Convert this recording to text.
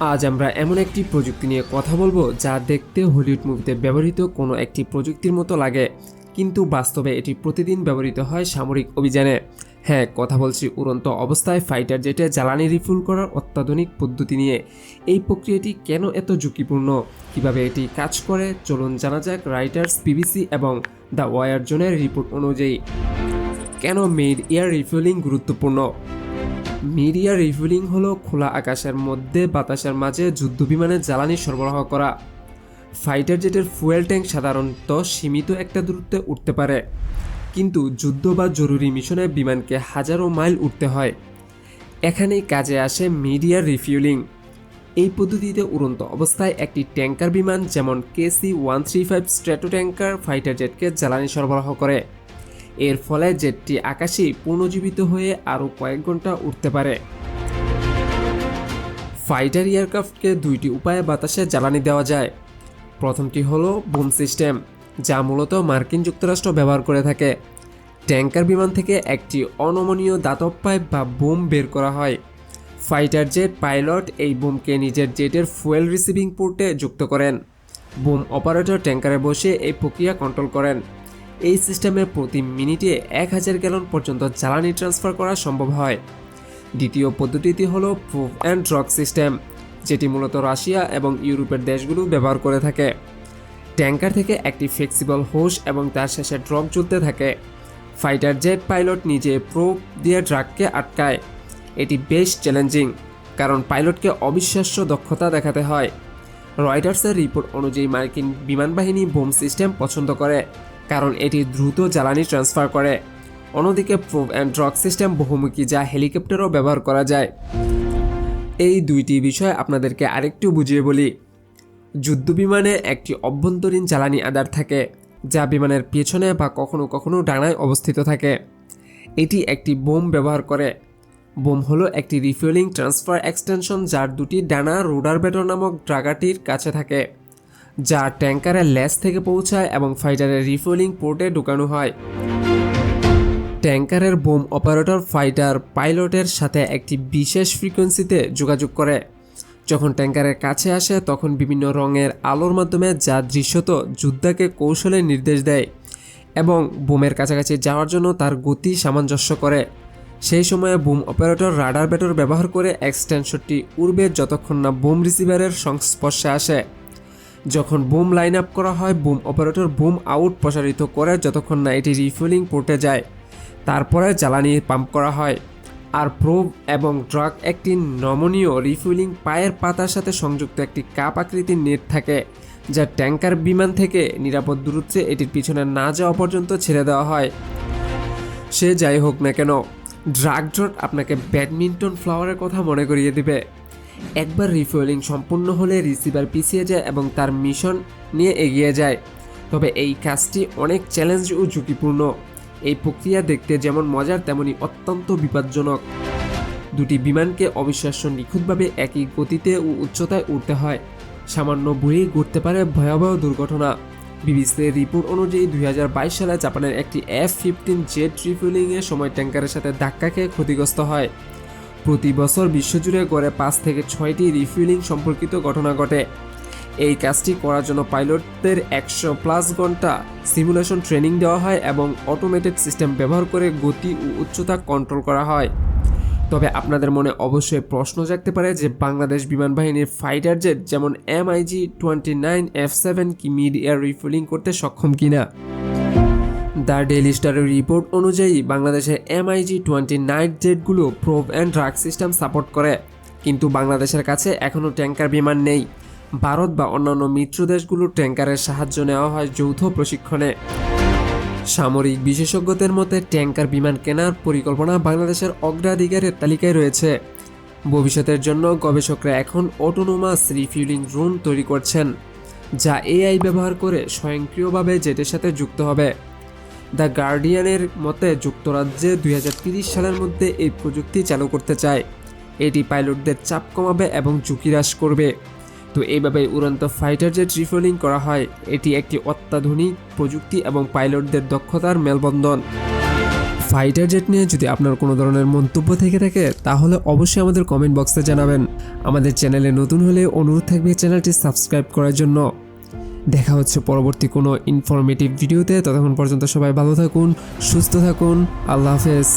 আজ আমরা এমন একটি প্রযুক্তি নিয়ে কথা বলবো যা দেখতে হলিউড মুভিতে ব্যবহৃত কোনো একটি প্রযুক্তির মতো লাগে, কিন্তু বাস্তবে এটি প্রতিদিন ব্যবহৃত হয় সামরিক অভিযানে। হ্যাঁ, কথা বলছি উড়ন্ত অবস্থায় ফাইটার জেটে জ্বালানি রিফিল করার অত্যাধুনিক পদ্ধতি নিয়ে। এই প্রক্রিয়াটি কেন এত ঝুঁকিপূর্ণ, কিভাবে এটি কাজ করে, চলুন জানা যাক রাইটার্স, বিবিসি এবং দ্য ওয়ার জোনের রিপোর্ট অনুযায়ী কেন মিড এয়ার রিফিলিং গুরুত্বপূর্ণ। মিড এয়ার রিফিলিং হলো খোলা আকাশের মধ্যে বাতাসের মাঝে যুদ্ধবিমানে জ্বালানি সরবরাহ করা। ফাইটার জেটের ফুয়েল ট্যাঙ্ক সাধারণত সীমিত একটা দূরত্বে উঠতে পারে, কিন্তু যুদ্ধ বা জরুরি মিশনে বিমানকে হাজারো মাইল উঠতে হয়। এখানেই কাজে আসে মিড এয়ার রিফিউলিং। এই পদ্ধতিতে উড়ন্ত অবস্থায় একটি ট্যাঙ্কার বিমান, যেমন KC-135 স্ট্র্যাটো ট্যাঙ্কার, ফাইটার জেটকে জ্বালানি সরবরাহ করে। এর ফলে জেটটি আকাশেই পুনর্জীবিত হয়ে আরও কয়েক ঘন্টা উঠতে পারে। ফাইটার এয়ারক্রাফটকে দুইটি উপায়ে বাতাসে জ্বালানি দেওয়া যায়। প্রথমটি হলো বুম সিস্টেম, যা মূলত মার্কিন যুক্তরাষ্ট্র ব্যবহার করে থাকে। ট্যাঙ্কার বিমান থেকে একটি অনমনীয় দাতব পাইপ বা বুম বের করা হয়। ফাইটার জেট পাইলট এই বুমকে নিজের জেটের ফুয়েল রিসিভিং পোর্টে যুক্ত করেন। বুম অপারেটর ট্যাঙ্কারে বসে এই প্রক্রিয়া কন্ট্রোল করেন। এই সিস্টেমে প্রতি মিনিটে 1000 গ্যালন পর্যন্ত জ্বালানি ট্রান্সফার করা সম্ভব হয়। দ্বিতীয় পদ্ধতিটি হলো প্রুফ অ্যান্ড ড্রগ সিস্টেম, যেটি মূলত রাশিয়া এবং ইউরোপের দেশগুলো ব্যবহার করে থাকে। ট্যাঙ্কার থেকে একটি ফ্লেক্সিবল হোস এবং তার শেষে ড্রগ ঝুলতে থাকে। ফাইটার জেট পাইলট নিজে প্রোপ দিয়ে ড্রাগকে আটকায়। এটি বেশ চ্যালেঞ্জিং, কারণ পাইলটকে অবিশ্বাস্য দক্ষতা দেখাতে হয়। রয়টার্সের রিপোর্ট অনুযায়ী মার্কিন বিমান বাহিনী বোম সিস্টেম পছন্দ করে, কারণ এটি দ্রুত জ্বালানি ট্রান্সফার করে। অন্যদিকে প্রুফ অ্যান্ড ড্রগ সিস্টেম বহুমুখী, যা হেলিকপ্টারও ব্যবহার করা যায়। এই দুইটি বিষয় আপনাদেরকে আরেকটু বুঝিয়ে বলি। যুদ্ধবিমানে একটি অভ্যন্তরীণ জ্বালানি আধার থাকে, যা বিমানের পেছনে বা কখনো কখনো ডানায় অবস্থিত থাকে। এটি একটি বোম ব্যবহার করে। বোম হলো একটি রিফিউলিং ট্রান্সফার এক্সটেনশন, যার দুটি ডানা রোডার বেটর নামক ড্রাগাটির কাছে থাকে, যা ট্যাঙ্কারের লেজ থেকে পৌঁছায় এবং ফাইটারের রিফিউলিং পোর্টে ঢোকানো হয়। ট্যাঙ্কারের বোম অপারেটর ফাইটার পাইলটের সাথে একটি বিশেষ ফ্রিকোয়েন্সিতে যোগাযোগ করে। যখন ট্যাঙ্কারের কাছে আসে, তখন বিভিন্ন রঙের আলোর মাধ্যমে, যা দৃশ্যত যোদ্ধাকে কৌশলে নির্দেশ দেয় এবং বোমের কাছাকাছি যাওয়ার জন্য তার গতি সামঞ্জস্য করে। সেই সময়ে বুম অপারেটর রাডার বেটর ব্যবহার করে এক্সটেনশনটি উড়বে যতক্ষণ না বুম রিসিভারের সংস্পর্শে আসে। যখন বুম লাইন আপ করা হয়, বুম অপারেটর বুম আউট প্রসারিত করে যতক্ষণ না এটি রিফিলিং পোর্টে যায়। তারপরে জ্বালানি পাম্প করা হয়। আর প্রোব এবং ড্রাগ একটি নমনীয় রিফিলিং পায়ের পাতার সাথে সংযুক্ত একটি কাপ আকৃতির নেট থাকে, যা ট্যাঙ্কার বিমান থেকে নিরাপদ দূরত্বে এটির পিছনে না যাওয়া পর্যন্ত ছেড়ে দেওয়া হয়। সে যাই হোক না কেন, ড্রাগ ড্রট আপনাকে ব্যাডমিন্টন ফ্লাওয়ারের কথা মনে করিয়ে দেবে। একবার রিফিউলিং সম্পূর্ণ হলে রিসিভার পিছিয়ে যায় এবং তার মিশন নিয়ে এগিয়ে যায়। তবে এই কাজটি অনেক চ্যালেঞ্জ ও ঝুঁকিপূর্ণ। এই প্রক্রিয়া দেখতে যেমন মজার, তেমনই অত্যন্ত বিপজ্জনক। দুটি বিমানকে অবিশ্বাস্য নিখুঁতভাবে একই গতিতে ও উচ্চতায় উঠতে হয়। সামান্য ভুলেই ঘটতে পারে ভয়াবহ দুর্ঘটনা। বিবিসির রিপোর্ট অনুযায়ী 2022 সালে জাপানের একটি F-15 জেট রিফিউলিংয়ের সময় ট্যাঙ্কারের সাথে ধাক্কা খেয়ে ক্ষতিগ্রস্ত হয়। প্রতি বছর বিশ্বজুড়ে গড়ে 5 থেকে 6টি রিফিউলিং সম্পর্কিত ঘটনা ঘটে। এই কাজটি করার জন্য পাইলটদের 100+ ঘন্টা সিমুলেশন ট্রেনিং দেওয়া হয় এবং অটোমেটেড সিস্টেম ব্যবহার করে গতি ও উচ্চতা কন্ট্রোল করা হয়। তবে আপনাদের মনে অবশ্যই প্রশ্ন জাগতে পারে যে বাংলাদেশ বিমান বাহিনীর ফাইটার জেট যেমন MiG-29 F7 কি মিড এয়ার রিফিউলিং করতে সক্ষম কিনা। দ্য ডেইলি স্টারের রিপোর্ট অনুযায়ী বাংলাদেশের MiG-29 জেটগুলো probe and drogue system support করে, কিন্তু বাংলাদেশের কাছে এখনও ট্যাঙ্কার বিমান নেই। ভারত বা অন্যান্য মিত্র দেশগুলোর ট্যাঙ্কারের সাহায্য নেওয়া হয় যৌথ প্রশিক্ষণে। সামরিক বিশেষজ্ঞদের মতে ট্যাঙ্কার বিমান কেনার পরিকল্পনা বাংলাদেশের অগ্রাধিকারের তালিকায় রয়েছে। ভবিষ্যতের জন্য গবেষকরা এখন অটোনোমাস রিফিউলিং ড্রোন তৈরি করছেন, যা AI ব্যবহার করে স্বয়ংক্রিয়ভাবে জেটের সাথে যুক্ত হবে। দ্য গার্ডিয়ানের মতে যুক্তরাজ্যে 2030 সালের মধ্যে এই প্রযুক্তি চালু করতে চায়। এটি পাইলটদের চাপ কমাবে এবং ঝুঁকি হ্রাস করবে। তো এইভাবে উড়ন্ত ফাইটার জেট রিফিউলিং করা হয়। এটি একটি অত্যাধুনিক প্রযুক্তি এবং পাইলটদের দক্ষতার মেলবন্ধন। ফাইটার জেট নিয়ে যদি আপনার কোনো ধরনের মন্তব্য থেকে থাকে তাহলে অবশ্যই আমাদের কমেন্ট বক্সে জানাবেন। আমাদের চ্যানেলে নতুন হলে অনুরোধ থাকবে চ্যানেলটি সাবস্ক্রাইব করার জন্য। দেখা হচ্ছে পরবর্তী কোনো ইনফরমেটিভ ভিডিওতে। ততক্ষণ পর্যন্ত সবাই ভালো থাকুন, সুস্থ থাকুন। আল্লাহ হাফেজ।